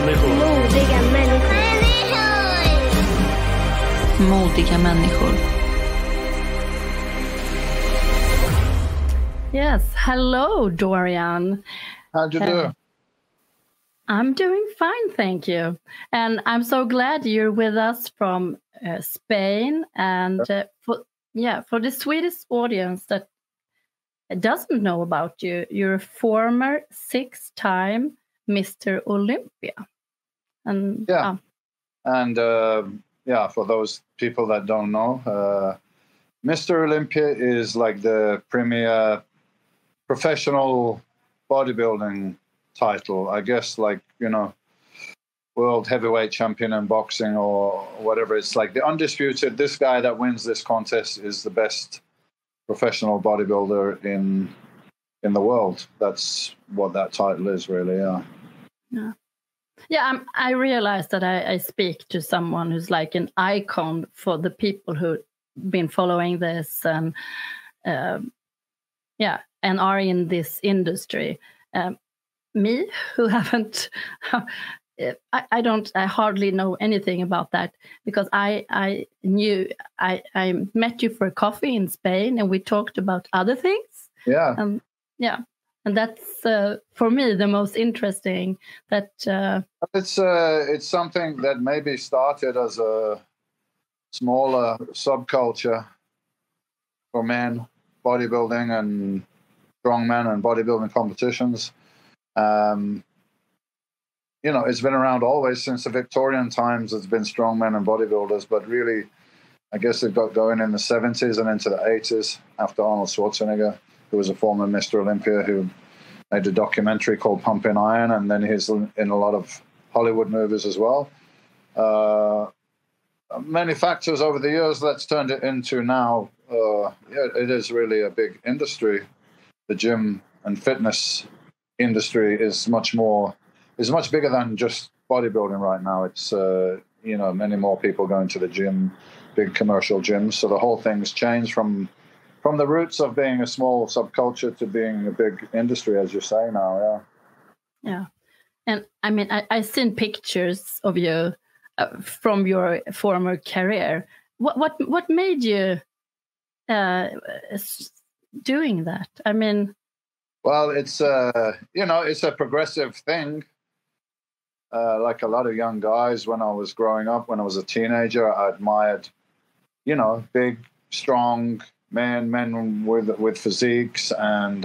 Människor. Modiga människor. Modiga människor. Yes, hello Dorian. How'd you do? I'm doing fine, thank you. And I'm so glad you're with us from Spain. And for the Swedish audience that doesn't know about you, you're a former 6-time Mr. Olympia. And for those people that don't know, Mr. Olympia is like the premier professional bodybuilding title, I guess, like, you know, world heavyweight champion in boxing or whatever. It's like the undisputed, this guy that wins this contest is the best professional bodybuilder in the world. That's what that title is, really. I realized that I speak to someone who's like an icon for the people who've been following this and are in this industry. Me, who haven't, I hardly know anything about that, because I met you for a coffee in Spain and we talked about other things. And that's for me the most interesting. That it's something that maybe started as a smaller subculture for men, bodybuilding and strongmen and bodybuilding competitions. You know, it's been around always since the Victorian times. It's been strongmen and bodybuilders, but really, I guess it got going in the 70s and into the 80s after Arnold Schwarzenegger, who was a former Mr. Olympia, who made a documentary called Pumping Iron, and then he's in a lot of Hollywood movies as well. Many factors over the years that's turned it into now. It is really a big industry. The gym and fitness industry is much bigger than just bodybuilding right now. It's many more people going to the gym, big commercial gyms. So the whole thing's changed from the roots of being a small subculture to being a big industry, as you say now. Yeah. And I mean, I've seen pictures of you from your former career. What made you doing that? I mean, well, it's it's a progressive thing. Like a lot of young guys, when I was growing up, when I was a teenager, I admired, big, strong men with physiques, and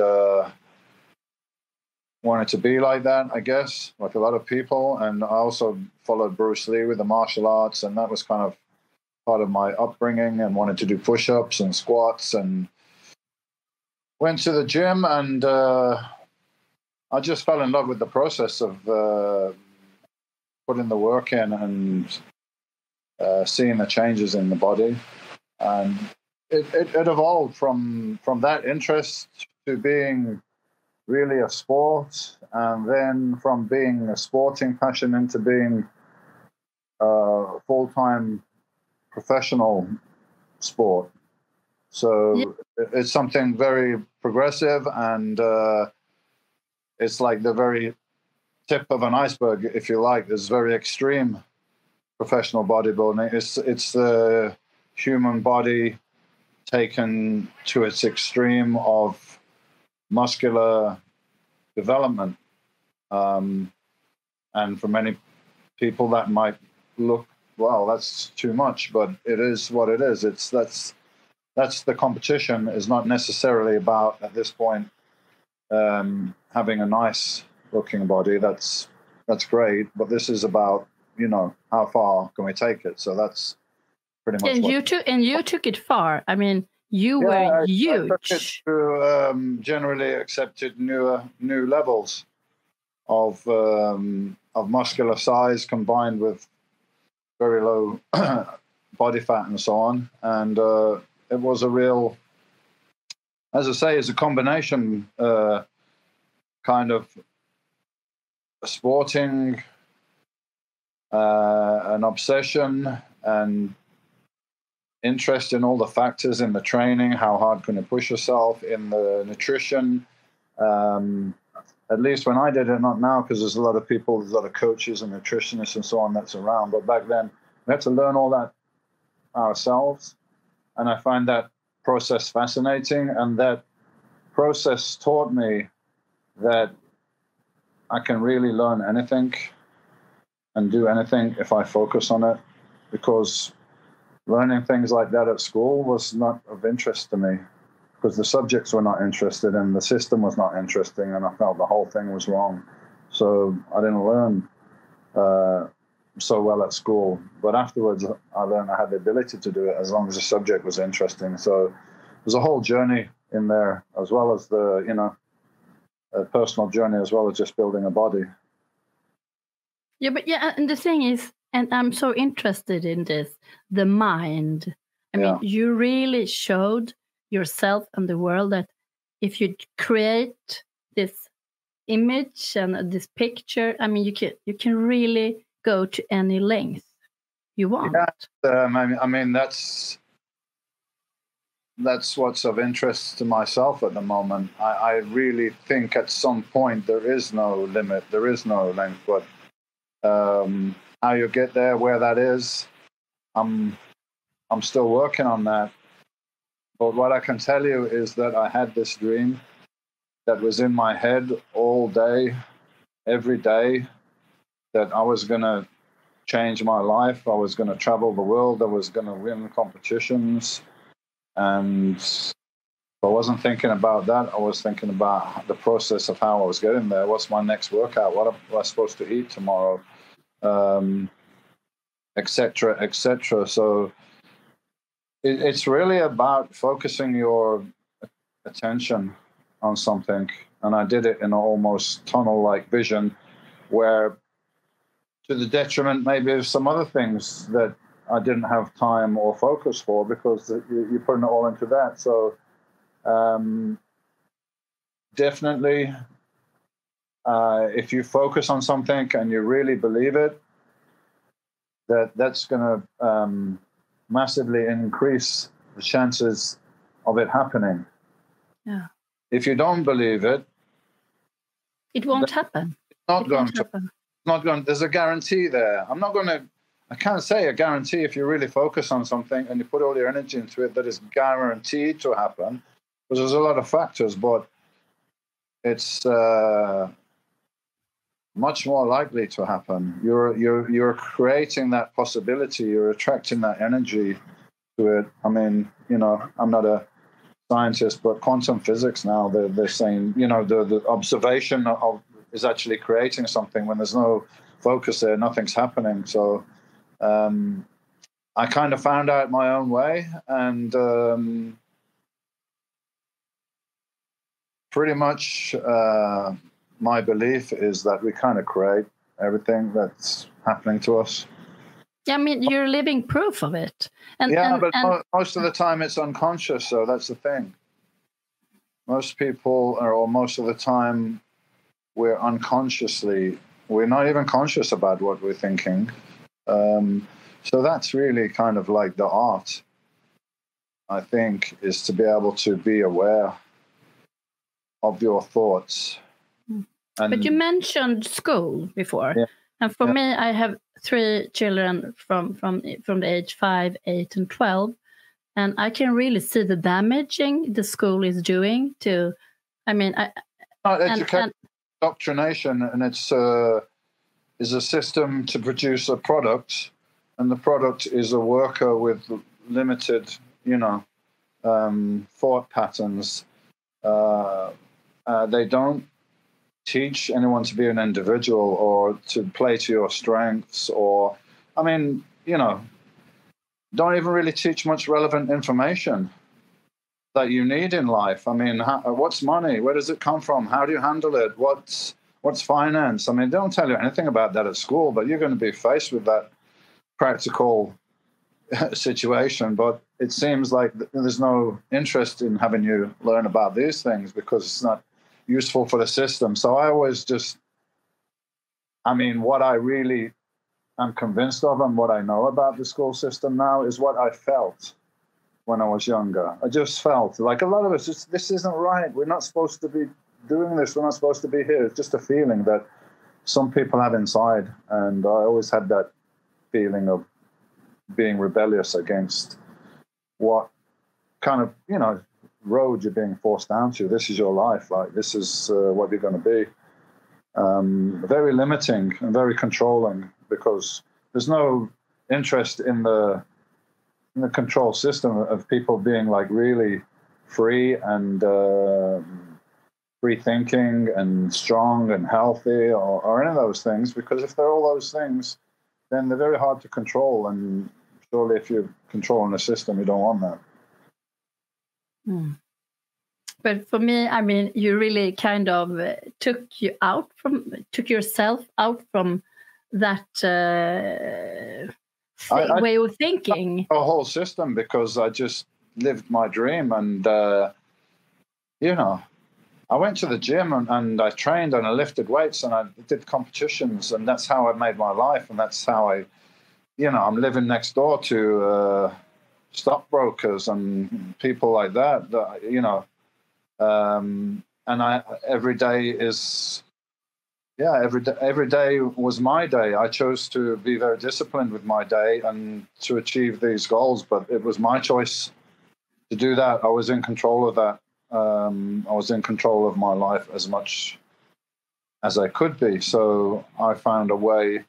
wanted to be like that, I guess, like a lot of people. And I also followed Bruce Lee with the martial arts, and that was kind of part of my upbringing, and wanted to do push-ups and squats, and went to the gym, and I just fell in love with the process of putting the work in and seeing the changes in the body. And it evolved from that interest to being really a sport, and then from being a sporting passion into being a full-time professional sport. So it's something very progressive, and it's like the very tip of an iceberg, if you like. There's very extreme professional bodybuilding. It's the human body taken to its extreme of muscular development. And for many people that might look, well, that's too much, but it is what it is. That's the competition is not necessarily about, at this point, having a nice looking body. That's great, but this is about, how far can we take it? So that's pretty much. And you took it far. I mean, you were huge. I took it to generally accepted new levels of muscular size combined with very low body fat and so on. And it was a real, as I say, it's a combination kind of sporting, an obsession, and interest in all the factors in the training. How hard can you push yourself in the nutrition? At least when I did it, not now, because there's a lot of people, there's a lot of coaches and nutritionists and so on that's around. But back then, we had to learn all that ourselves. And I find that process fascinating. And that process taught me that I can really learn anything and do anything if I focus on it, because learning things like that at school was not of interest to me, because the subjects were not interested and the system was not interesting, and I felt the whole thing was wrong. So I didn't learn so well at school. But afterwards, I learned I had the ability to do it as long as the subject was interesting. So there's a whole journey in there, as well as the, a personal journey, as well as just building a body. Yeah, and the thing is, and I'm so interested in this, the mind. I mean, you really showed yourself and the world that if you create this image and this picture, I mean, you can really go to any length you want. Yeah, I mean that's what's of interest to myself at the moment. I really think at some point there is no limit, there is no length, but how you get there, where that is, I'm still working on that. But what I can tell you is that I had this dream that was in my head all day, every day, that I was going to change my life. I was going to travel the world. I was going to win competitions. And I wasn't thinking about that. I was thinking about the process of how I was getting there. What's my next workout? What am I supposed to eat tomorrow? Et cetera, et cetera. So it's really about focusing your attention on something. And I did it in an almost tunnel-like vision, where to the detriment maybe of some other things that I didn't have time or focus for, because you're putting it all into that. So definitely, if you focus on something and you really believe it, that's going to massively increase the chances of it happening. Yeah. If you don't believe it, it won't happen. It's not going to happen. Not going. There's a guarantee there. I can't say a guarantee if you really focus on something and you put all your energy into it that is guaranteed to happen, because there's a lot of factors, but it's much more likely to happen. You're creating that possibility. You're attracting that energy to it. I mean, I'm not a scientist, but quantum physics now, they're saying, the observation is actually creating something. When there's no focus there, nothing's happening. So I kind of found out my own way, and pretty much my belief is that we kind of create everything that's happening to us. Yeah, I mean, you're living proof of it. But most of the time it's unconscious, so that's the thing. Most people, or most of the time, we're not even conscious about what we're thinking. So that's really kind of like the art, I think, is to be able to be aware of your thoughts. But you mentioned school before. Yeah. And for me, I have 3 children from the age 5, 8, and 12. And I can really see the damaging the school is doing to, indoctrination, and it's is a system to produce a product, and the product is a worker with limited, thought patterns. They don't teach anyone to be an individual or to play to your strengths, or, don't even really teach much relevant information that you need in life. I mean, what's money? Where does it come from? How do you handle it? What's finance? I mean, they don't tell you anything about that at school, but you're going to be faced with that practical situation. But it seems like there's no interest in having you learn about these things because it's not useful for the system. So I always what I really am convinced of and what I know about the school system now is what I felt when I was younger. I just felt like a lot of us, this isn't right. We're not supposed to be doing this? We're not supposed to be here. It's just a feeling that some people have inside. And I always had that feeling of being rebellious against what kind of, road you're being forced down to. This is your life. Like, this is what you're going to be. Very limiting and very controlling, because there's no interest in the control system of people being like really free and free thinking and strong and healthy or any of those things, because if they're all those things, then they're very hard to control. And surely if you're controlling the system, you don't want that. But for me, I mean, you really kind of took yourself out from that way of thinking. A whole system, because I just lived my dream, and I went to the gym and I trained and I lifted weights and I did competitions, and that's how I made my life, and that's how I'm living next door to stockbrokers and people like that, and every day was my day. I chose to be very disciplined with my day and to achieve these goals, but it was my choice to do that. I was in control of that. I was in control of my life as much as I could be. So I found a way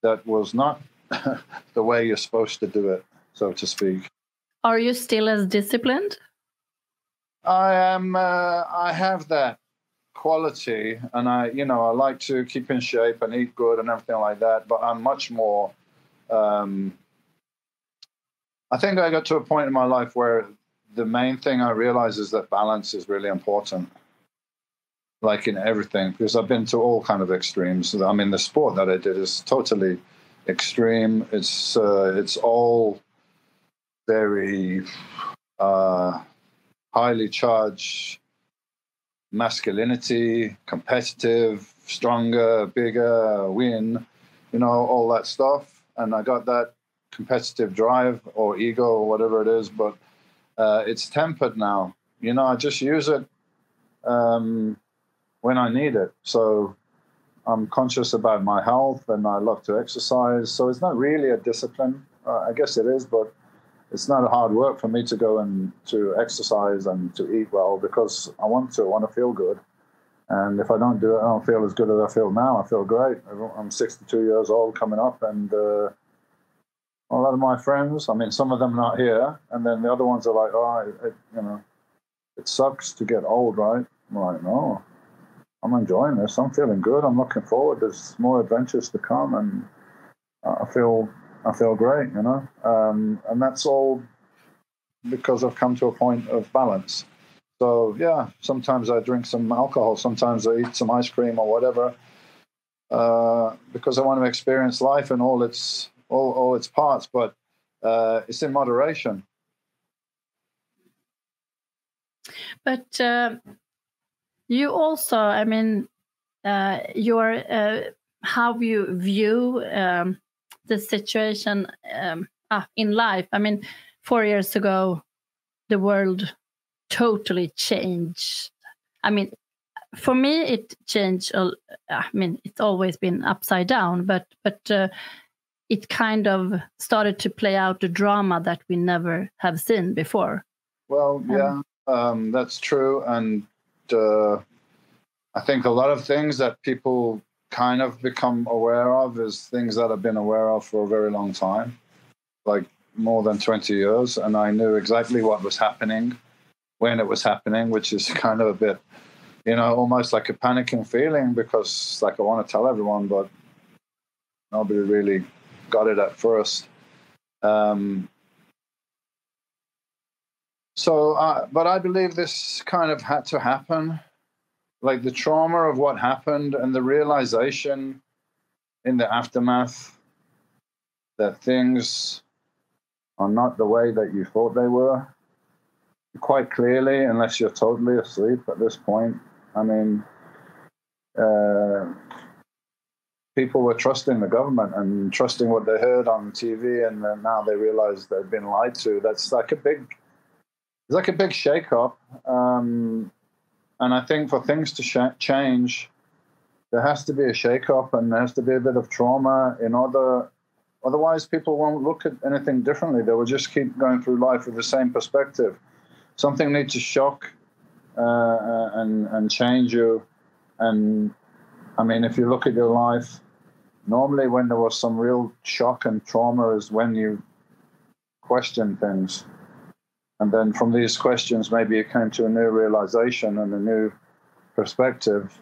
that was not the way you're supposed to do it, so to speak. Are you still as disciplined? I am. I have that quality, and I like to keep in shape and eat good and everything like that. But I'm much more. I think I got to a point in my life where the main thing I realize is that balance is really important, like in everything, because I've been to all kind of extremes. I mean, the sport that I did is totally extreme. It's all very highly charged masculinity, competitive, stronger, bigger, win, all that stuff. And I got that competitive drive or ego or whatever it is, but it's tempered now. I just use it when I need it. So I'm conscious about my health, and I love to exercise. So it's not really a discipline. I guess it is, but it's not hard work for me to go and to exercise and to eat well, because I want to feel good. And if I don't do it, I don't feel as good as I feel now. I feel great. I'm 62 years old coming up, and a lot of my friends, I mean, some of them not here, and then the other ones are like, it sucks to get old, right? I'm like, no, I'm enjoying this. I'm feeling good. I'm looking forward. There's more adventures to come, and I feel great, and that's all because I've come to a point of balance. So yeah, sometimes I drink some alcohol, sometimes I eat some ice cream or whatever, because I want to experience life in all its parts, but it's in moderation. But you also, I mean, your how you view the situation in life. I mean, 4 years ago, the world totally changed. I mean, for me, it changed. I mean, it's always been upside down, but it kind of started to play out the drama that we never have seen before. Well, yeah, that's true. And I think a lot of things that people kind of become aware of is things that I've been aware of for a very long time, like more than 20 years. And I knew exactly what was happening when it was happening, which is kind of a bit, almost like a panicking feeling, because like I want to tell everyone, but nobody really got it at first. But I believe this kind of had to happen. Like the trauma of what happened and the realization in the aftermath that things are not the way that you thought they were, quite clearly, unless you're totally asleep at this point. I mean, people were trusting the government and trusting what they heard on TV, and then now they realize they've been lied to. That's like a big shake-up. And I think for things to change, there has to be a shake-up and there has to be a bit of trauma in order. Otherwise, people won't look at anything differently. They will just keep going through life with the same perspective. Something needs to shock and change you. And I mean, if you look at your life, normally when there was some real shock and trauma is when you question things. And then from these questions, maybe you came to a new realization and a new perspective.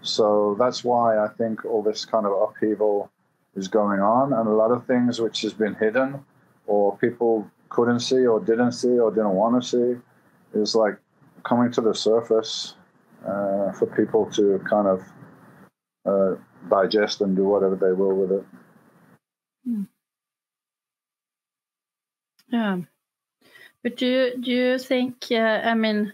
So that's why I think all this kind of upheaval is going on. And a lot of things which has been hidden or people couldn't see or didn't want to see is like coming to the surface for people to kind of digest and do whatever they will with it. Yeah. But do you think, I mean,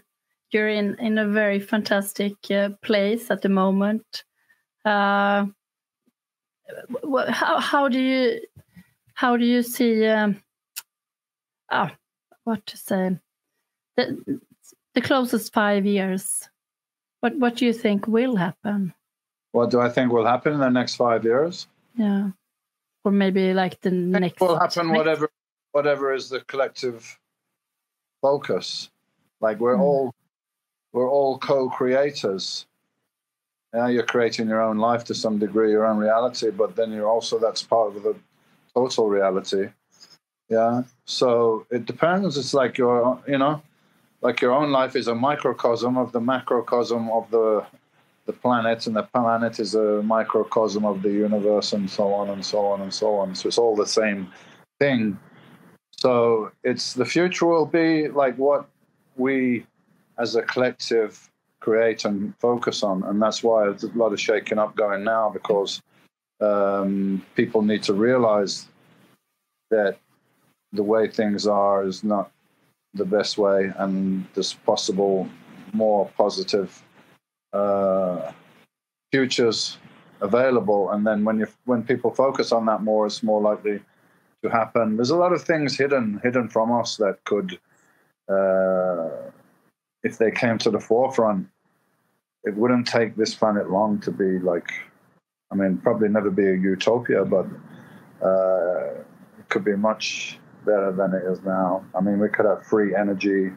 you're in a very fantastic place at the moment. How do you see, what to say, the closest 5 years? What do you think will happen? What do I think will happen in the next 5 years? Yeah. Or maybe like the next... will happen whatever is the collective focus. Like we're all co-creators. Yeah, you're creating your own life to some degree, your own reality, but then you're also, that's part of the total reality. Yeah. So it depends. It's like like your own life is a microcosm of the macrocosm of the planet, and the planet is a microcosm of the universe, and so on and so on and so on. So it's all the same thing. So the future will be like what we as a collective create and focus on. And that's why there's a lot of shaking up going now, because people need to realize that the way things are is not the best way, and there's possible more positive futures available. And then when people focus on that more, it's more likely to happen. There's a lot of things hidden from us that could, if they came to the forefront, it wouldn't take this planet long to be like, I mean, probably never be a utopia, but it could be much better than it is now. I mean, we could have free energy,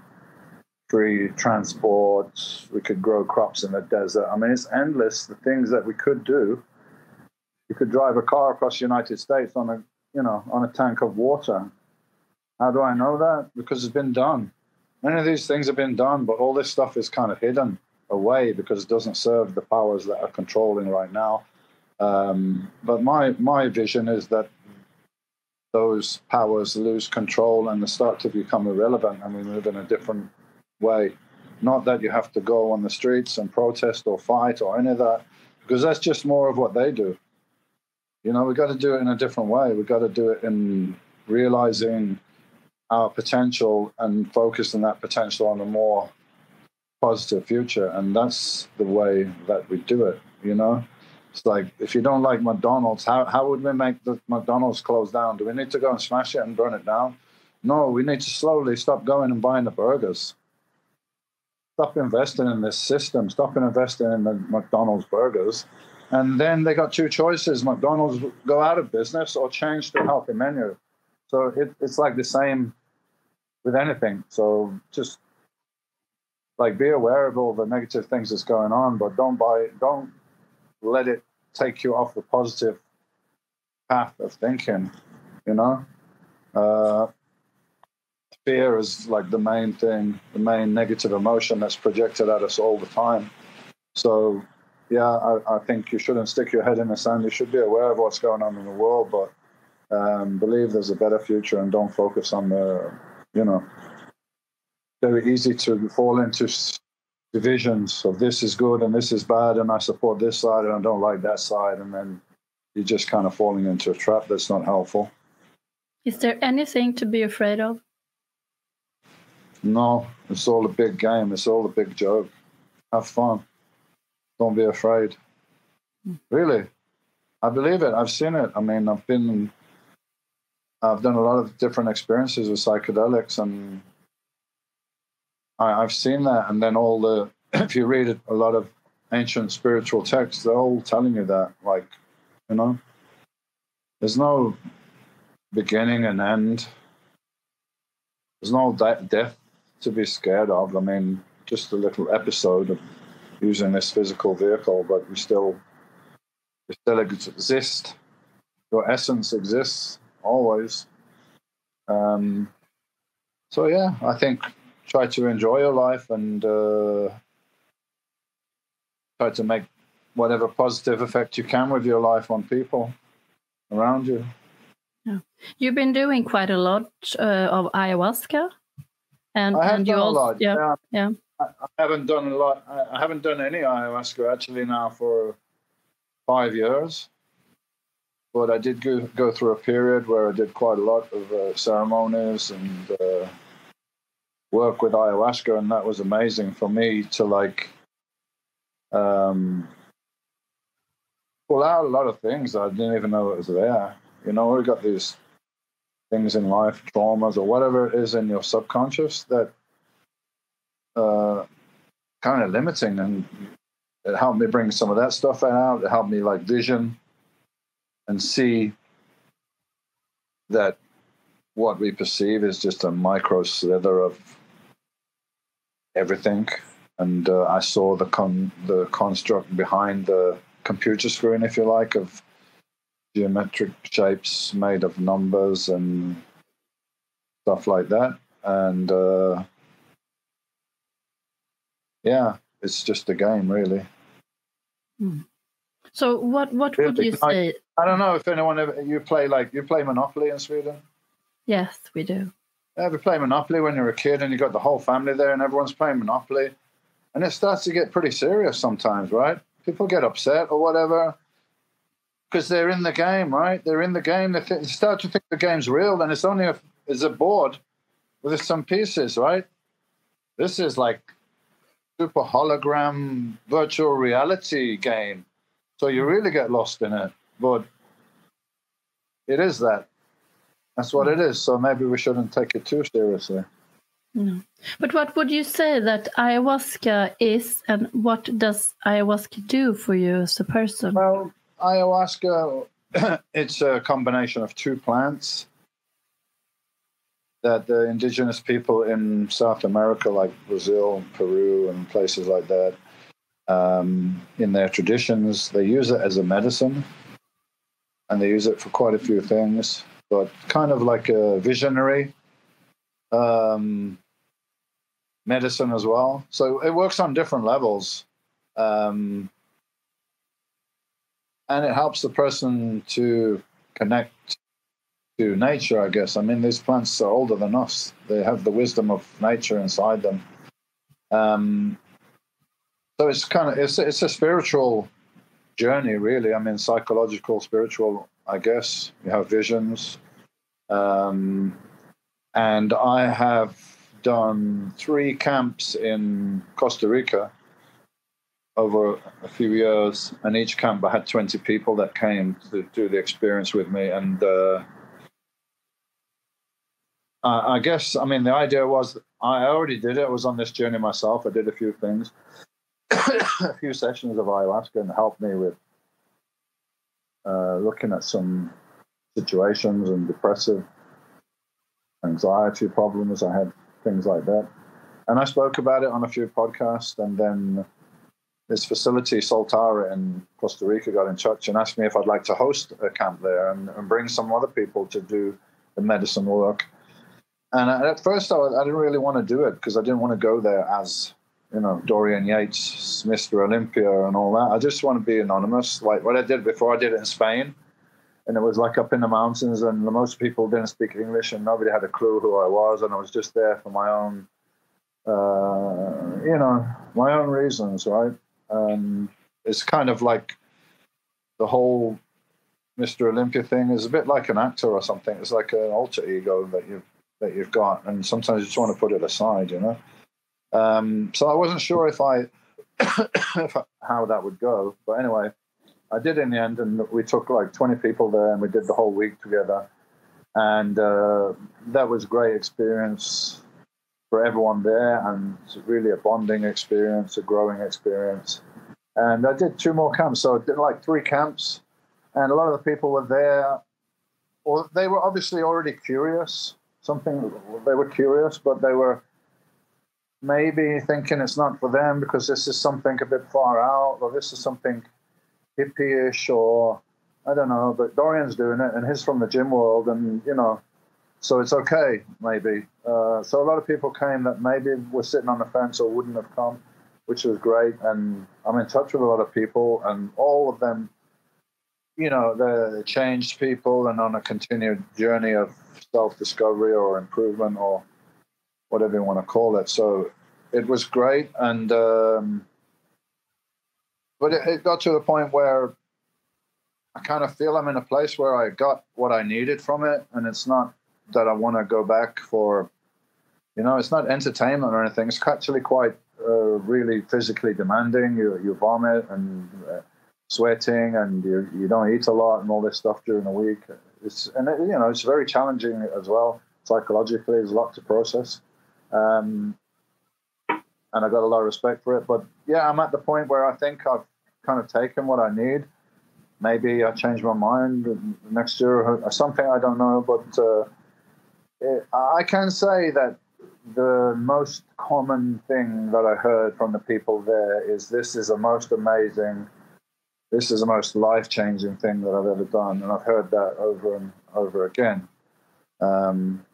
free transport, we could grow crops in the desert. I mean, it's endless, the things that we could do. You could drive a car across the United States on a tank of water. How do I know that? Because it's been done. Many of these things have been done, but all this stuff is kind of hidden away because it doesn't serve the powers that are controlling right now. But my vision is that those powers lose control and they start to become irrelevant, and we move in a different way. Not that you have to go on the streets and protest or fight or any of that, because that's just more of what they do. You know, we've got to do it in a different way. We've got to do it in realizing our potential and focusing that potential on a more positive future. And that's the way that we do it, you know? It's like, if you don't like McDonald's, how would we make the McDonald's close down? Do we need to go and smash it and burn it down? No, we need to slowly stop going and buying the burgers. Stop investing in this system. Stop investing in the McDonald's burgers. And then they got two choices. McDonald's go out of business or change the healthy menu. So it's like the same with anything. So just like be aware of all the negative things that's going on, but don't let it take you off the positive path of thinking, you know? Fear is like the main thing, the main negative emotion that's projected at us all the time. So, yeah, I think you shouldn't stick your head in the sand. You should be aware of what's going on in the world, but believe there's a better future and don't focus on the, very easy to fall into divisions of this is good and this is bad and I support this side and I don't like that side, and then you're just kind of falling into a trap that's not helpful. Is there anything to be afraid of? No, it's all a big game. It's all a big joke. Have fun. Don't be afraid. Really. I believe it. I've seen it. I mean, I've done a lot of different experiences with psychedelics, and I've seen that. And then all the if you read a lot of ancient spiritual texts, they're all telling you that, like, you know, there's no beginning and end. There's no death to be scared of. I mean, just a little episode of using this physical vehicle, but we still exist. Your essence exists always. So yeah, I think try to enjoy your life and try to make whatever positive effect you can with your life on people around you. Yeah. You've been doing quite a lot of ayahuasca, I have done a lot. Yeah. I haven't done a lot. I haven't done any ayahuasca actually now for 5 years. But I did go through a period where I did quite a lot of ceremonies and work with ayahuasca, and that was amazing for me to like pull out a lot of things I didn't even know it was there. You know, we got these things in life, traumas or whatever it is in your subconscious that kind of limiting, and it helped me bring some of that stuff out. It helped me like vision and see that what we perceive is just a micro slither of everything. And I saw the construct behind the computer screen, if you like, of geometric shapes made of numbers and stuff like that. And yeah, it's just a game, really. So what would you say? I don't know if anyone you play Monopoly in Sweden. Yes, we do. Yeah, we play Monopoly when you're a kid and you got the whole family there and everyone's playing Monopoly, and it starts to get pretty serious sometimes, right? People get upset or whatever because they're in the game, right? They're in the game. They start to think the game's real, and it's only it's a board with some pieces, right? This is like super hologram virtual reality game. So you really get lost in it. But it is that. That's what it is. So maybe we shouldn't take it too seriously. No. But what would you say that ayahuasca is, and what does ayahuasca do for you as a person? Well, ayahuasca, it's a combination of two plants that the indigenous people in South America, like Brazil, Peru, and places like that, in their traditions, they use it as a medicine, and they use it for quite a few things, but kind of like a visionary medicine as well. So it works on different levels, and it helps the person to connect to nature, I guess. I mean, these plants are older than us. They have the wisdom of nature inside them. So it's a spiritual journey, really. I mean, psychological, spiritual, I guess. You have visions. And I have done 3 camps in Costa Rica over a few years. And each camp I had 20 people that came to do the experience with me. And I guess, I mean, the idea was I already did it. I was on this journey myself. I did a few things. A few sessions of ayahuasca, and helped me with looking at some situations and depressive anxiety problems. I had things like that, and I spoke about it on a few podcasts. And then this facility, Soltara in Costa Rica, got in touch and asked me if I'd like to host a camp there and bring some other people to do the medicine work. And at first I didn't really want to do it because I didn't want to go there as, you know, Dorian Yates, Mr. Olympia and all that. I just want to be anonymous, like what I did before. I did it in Spain, and it was like up in the mountains, and most people didn't speak English, and nobody had a clue who I was, and I was just there for my own, my own reasons, right? It's kind of like the whole Mr. Olympia thing is a bit like an actor or something. It's like an alter ego that you've got, and sometimes you just want to put it aside, you know. So I wasn't sure if how that would go, but anyway, I did in the end, and we took like 20 people there, and we did the whole week together, and that was a great experience. for everyone there, and it's really a bonding experience, a growing experience. And I did 2 more camps, so I did like 3 camps, and a lot of the people were there, or they were obviously already curious. They were curious, but they were maybe thinking it's not for them because this is something a bit far out, or this is something hippie-ish, or I don't know. But Dorian's doing it, and he's from the gym world, and so it's okay, maybe. So a lot of people came that maybe were sitting on the fence or wouldn't have come, which was great. And I'm in touch with a lot of people, and all of them, they're changed people and on a continued journey of self-discovery or improvement or whatever you want to call it. So it was great. And but it got to the point where I kind of feel I'm in a place where I got what I needed from it, and it's not that I want to go back for, it's not entertainment or anything. It's actually quite really physically demanding. You vomit and sweating, and you don't eat a lot and all this stuff during the week. It's very challenging as well psychologically. There's a lot to process, and I got a lot of respect for it. But yeah, I'm at the point where I think I've kind of taken what I need. Maybe I change my mind next year or something. I don't know, but I can say that the most common thing that I heard from the people there is this is the most amazing, this is the most life-changing thing that I've ever done. And I've heard that over and over again. And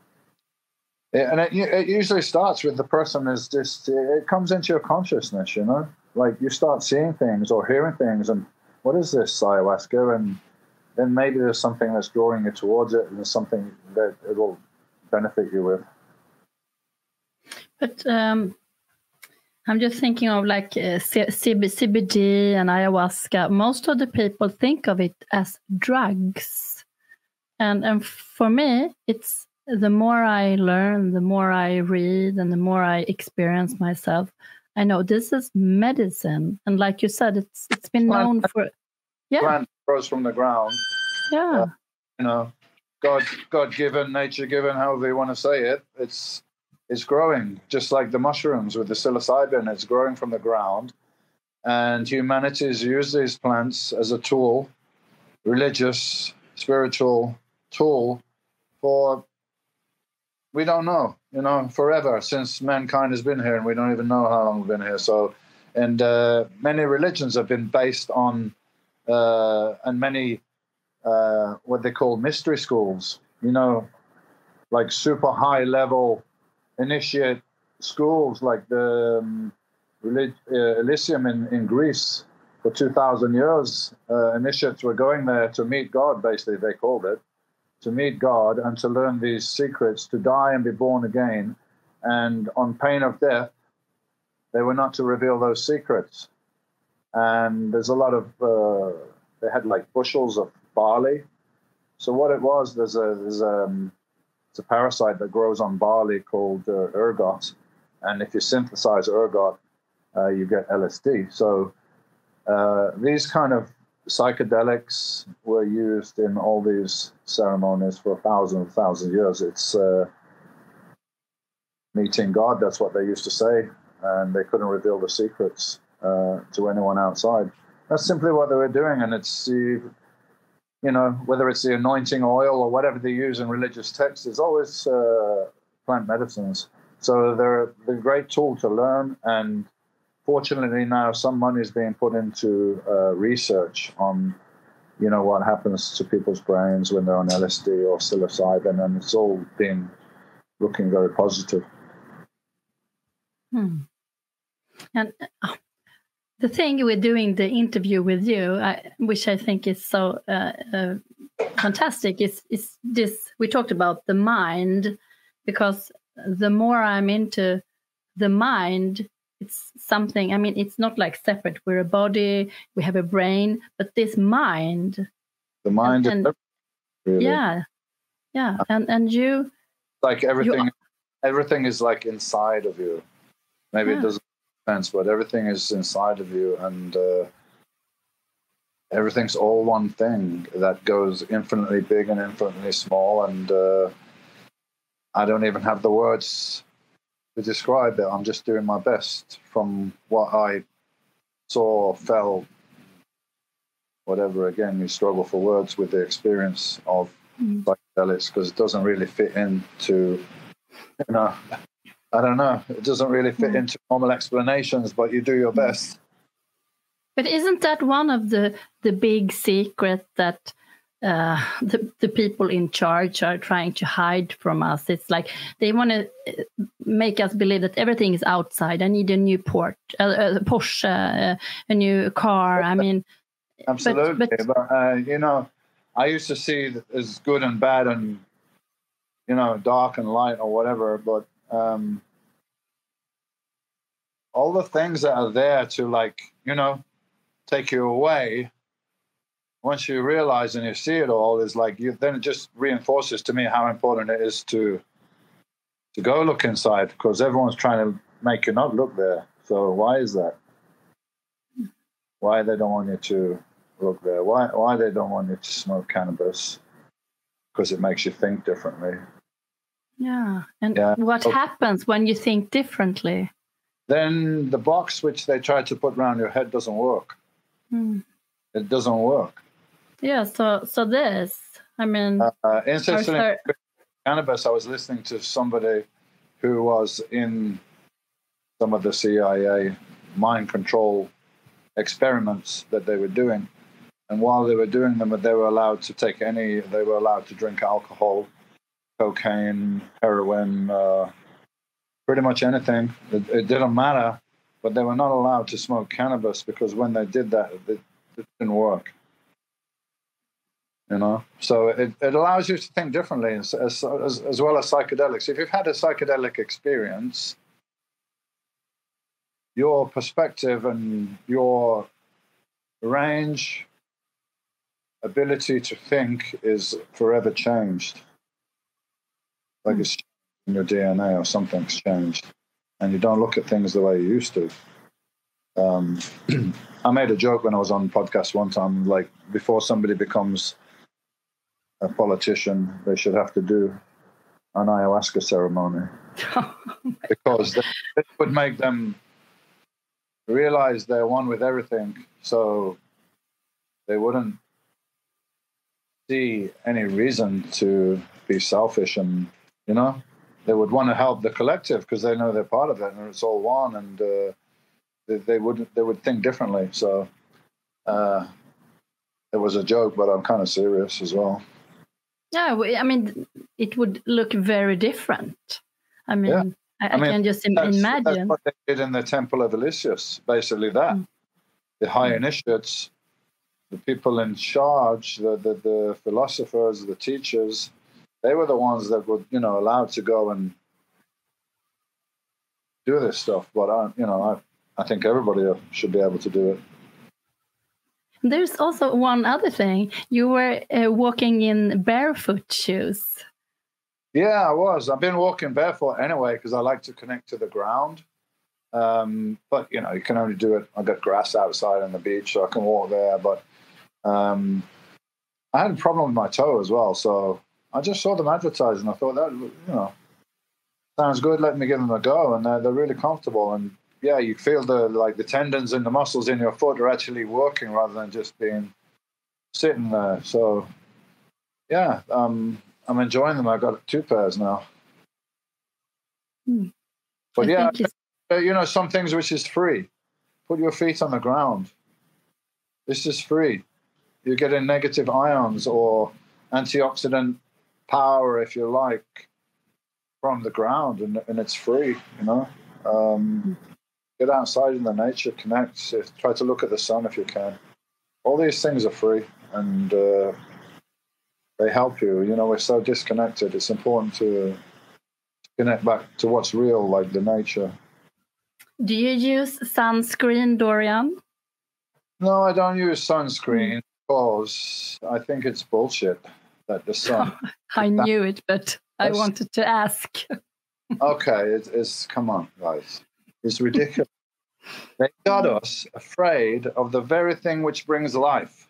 it usually starts with the person is just, it comes into your consciousness, like you start seeing things or hearing things, and what is this ayahuasca? And then maybe there's something that's drawing you towards it, and there's something that it will benefit you with. But I'm just thinking of like CBD and ayahuasca. Most of the people think of it as drugs. And for me, it's the more I learn, the more I read, and the more I experience myself, I know this is medicine. And like you said, it's been known for... Yeah. Plant grows from the ground. Yeah. God-given, nature-given, however you want to say it, it's growing, just like the mushrooms with the psilocybin. It's growing from the ground, and humanity has used these plants as a tool, religious, spiritual tool, for, we don't know, forever, since mankind has been here, and we don't even know how long we've been here. So, and many religions have been based on, and many what they call mystery schools, like super high level initiate schools, like the Elysium in Greece. For 2,000 years, initiates were going there to meet God, basically they called it, to meet God and to learn these secrets, to die and be born again. And on pain of death, they were not to reveal those secrets. And there's a lot of, they had like bushels of barley. So what it was, there's a parasite that grows on barley called ergot. And if you synthesize ergot, you get LSD. So these kind of psychedelics were used in all these ceremonies for thousands of years. It's meeting God, that's what they used to say. And they couldn't reveal the secrets to anyone outside. That's simply what they were doing. And it's, whether it's the anointing oil or whatever they use in religious texts, it's always plant medicines. So they're a great tool to learn. And fortunately now some money is being put into research on, what happens to people's brains when they're on LSD or psilocybin, and it's all been looking very positive. And the thing with doing the interview with you, which I think is so fantastic, is this. We talked about the mind, because the more I'm into the mind, it's something, it's not like separate. We're a body, we have a brain, but this mind. The mind is really. Yeah. And you... Like everything is like inside of you. Maybe it doesn't make sense, but everything is inside of you, and everything's all one thing that goes infinitely big and infinitely small, and I don't even have the words to describe it. I'm just doing my best from what I saw, felt, whatever. Again, you struggle for words with the experience of psychedelics because it doesn't really fit into, I don't know. It doesn't really fit into normal explanations, but you do your best. But isn't that one of the big secrets that the people in charge are trying to hide from us? It's like they want to make us believe that everything is outside. I need a new Porsche, a new car. I mean, absolutely. But I used to see it as good and bad and dark and light or whatever. But all the things that are there to take you away, once you realize and you see it all, is then it just reinforces to me how important it is to go look inside, because everyone's trying to make you not look there. So why is that? Why they don't want you to look there? Why they don't want you to smoke cannabis? Because it makes you think differently. Yeah. And what happens when you think differently? Then the box which they try to put around your head doesn't work. It doesn't work. Yeah, so this, I mean... Interestingly, cannabis, I was listening to somebody who was in some of the CIA mind control experiments that they were doing. And while they were doing them, they were allowed to they were allowed to drink alcohol, cocaine, heroin, pretty much anything. It didn't matter, but they were not allowed to smoke cannabis because when they did that, it didn't work. So it allows you to think differently as well as psychedelics. If you've had a psychedelic experience, your perspective and your range, ability to think is forever changed. Like it's in your DNA or something's changed, and you don't look at things the way you used to. I made a joke when I was on podcast one time, like before somebody becomes a politician, they should have to do an ayahuasca ceremony because it would make them realize they're one with everything, so they wouldn't see any reason to be selfish, and they would want to help the collective because they know they're part of it and it's all one, and they would think differently. So it was a joke, but I'm kind of serious as well. Yeah, I mean, it would look very different. I mean, I can just imagine. That's what they did in the Temple of Elysius, basically that. The high initiates, the people in charge, the philosophers, the teachers, they were the ones that were, allowed to go and do this stuff. But, I think everybody should be able to do it. There's also one other thing. You were walking in barefoot shoes. Yeah, I was. I've been walking barefoot anyway because I like to connect to the ground. But, you can only do it. I've got grass outside on the beach, so I can walk there. But I had a problem with my toe as well. So I just saw them advertising. I thought that, sounds good. Let me give them a go. And they're really comfortable. And yeah, you feel the tendons and the muscles in your foot are actually working rather than just sitting there. So yeah, I'm enjoying them. I've got 2 pairs now. But some things which is free. Put your feet on the ground. This is free. You're getting negative ions or antioxidant power, if you like, from the ground, and it's free, Get outside in the nature, connect, try to look at the sun if you can. All these things are free, and they help you. We're so disconnected. It's important to connect back to what's real, like the nature. Do you use sunscreen, Dorian? No, I don't use sunscreen because I think it's bullshit that the sun... I knew it, but I wanted to ask. Okay, it's come on, guys. It's ridiculous. They got us afraid of the very thing which brings life.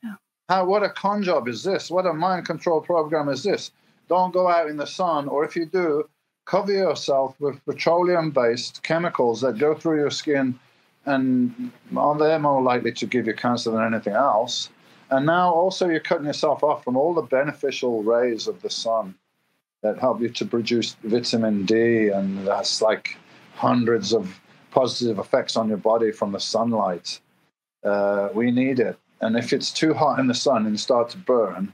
Yeah. What a con job is this? What a mind control program is this? Don't go out in the sun, or if you do, cover yourself with petroleum-based chemicals that go through your skin, and they're more likely to give you cancer than anything else. And now also you're cutting yourself off from all the beneficial rays of the sun that help you to produce vitamin D, and that's like hundreds of positive effects on your body from the sunlight. We need it. And if it's too hot in the sun and start to burn,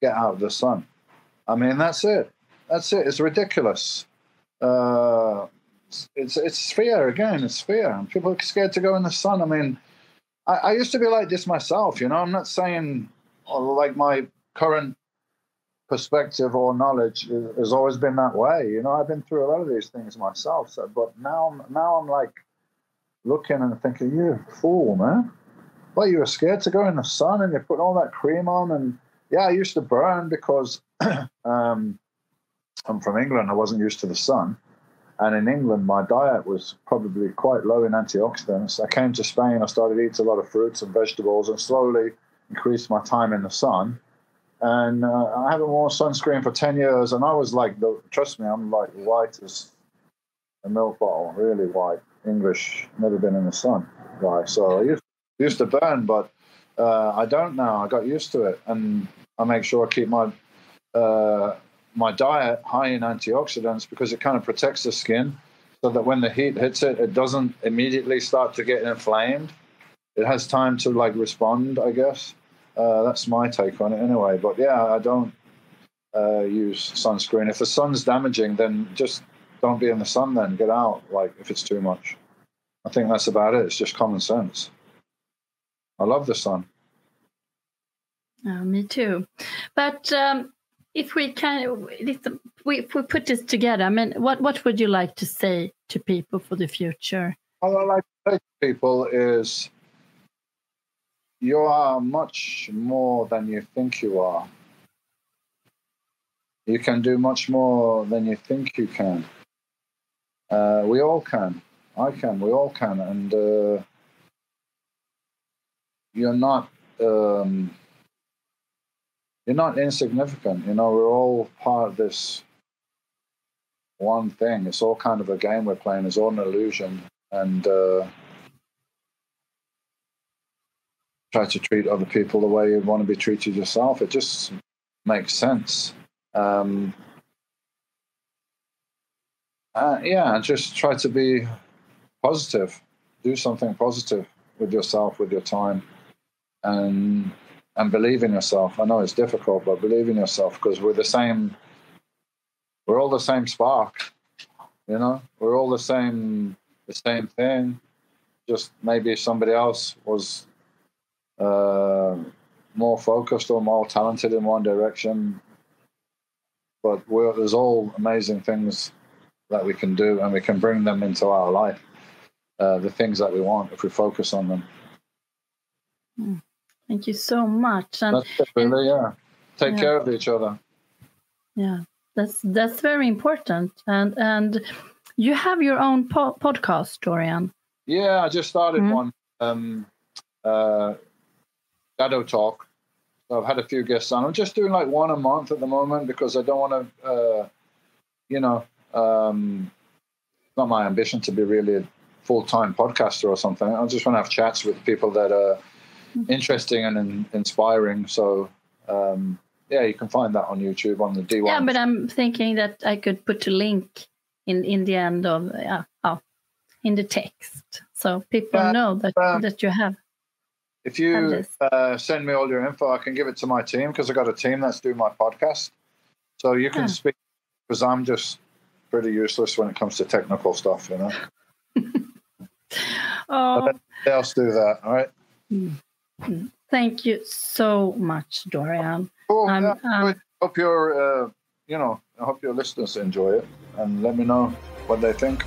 get out of the sun. I mean, that's it. That's it. It's ridiculous. It's fear again. It's fear. And people are scared to go in the sun. I mean, I used to be like this myself, you know. I'm not saying like my current perspective or knowledge has always been that way. You know, I've been through a lot of these things myself. So, but now I'm like looking and thinking, you fool, man. Well, you were scared to go in the sun and you're putting all that cream on. And yeah, I used to burn because I'm from England. I wasn't used to the sun. And in England, my diet was probably quite low in antioxidants. I came to Spain, I started eating a lot of fruits and vegetables and slowly increased my time in the sun. And I haven't worn sunscreen for 10 years. And I was like, trust me, I'm like white as a milk bottle, really white, English, never been in the sun. Right. So I used to burn, but I don't now. I got used to it. And I make sure I keep my diet high in antioxidants because it kind of protects the skin so that when the heat hits it, it doesn't immediately start to get inflamed. It has time to like respond, I guess. That's my take on it anyway. But yeah, I don't use sunscreen. If the sun's damaging, then just don't be in the sun then. Get out, like, if it's too much. I think that's about it. It's just common sense. I love the sun. Me too. But if we put this together, I mean, what would you like to say to people for the future? What I like to say to people is you are much more than you think you are. You can do much more than you think you can. We all can. I can. We all can. And you're not insignificant. You know, we're all part of this one thing. It's all kind of a game we're playing. It's all an illusion. And try to treat other people the way you want to be treated yourself. It just makes sense. Just try to be positive. Do something positive with yourself, with your time, and believe in yourself. I know it's difficult, but believe in yourself because we're all the same spark. You know, we're all the same thing. Just maybe somebody else was more focused or more talented in one direction. But there's all amazing things that we can do, and we can bring them into our life. The things that we want, if we focus on them. Thank you so much. And that's it, really, yeah. Take care of each other. Yeah, that's very important. And you have your own podcast, Dorian. Yeah, I just started one. Shadow Talk. So I've had a few guests on. I'm just doing like one a month at the moment because I don't want to, it's not my ambition to be really a full-time podcaster or something. I just want to have chats with people that are interesting and inspiring. So, you can find that on YouTube on the D1. Yeah, but I'm thinking that I could put a link in the end of, in the text. So people know that you have. If you send me all your info, I can give it to my team because I got a team that's doing my podcast. So you can speak because I'm just pretty useless when it comes to technical stuff, you know. But else do that, all right? Thank you so much, Dorian. Cool. I hope your, I hope your listeners enjoy it and let me know what they think.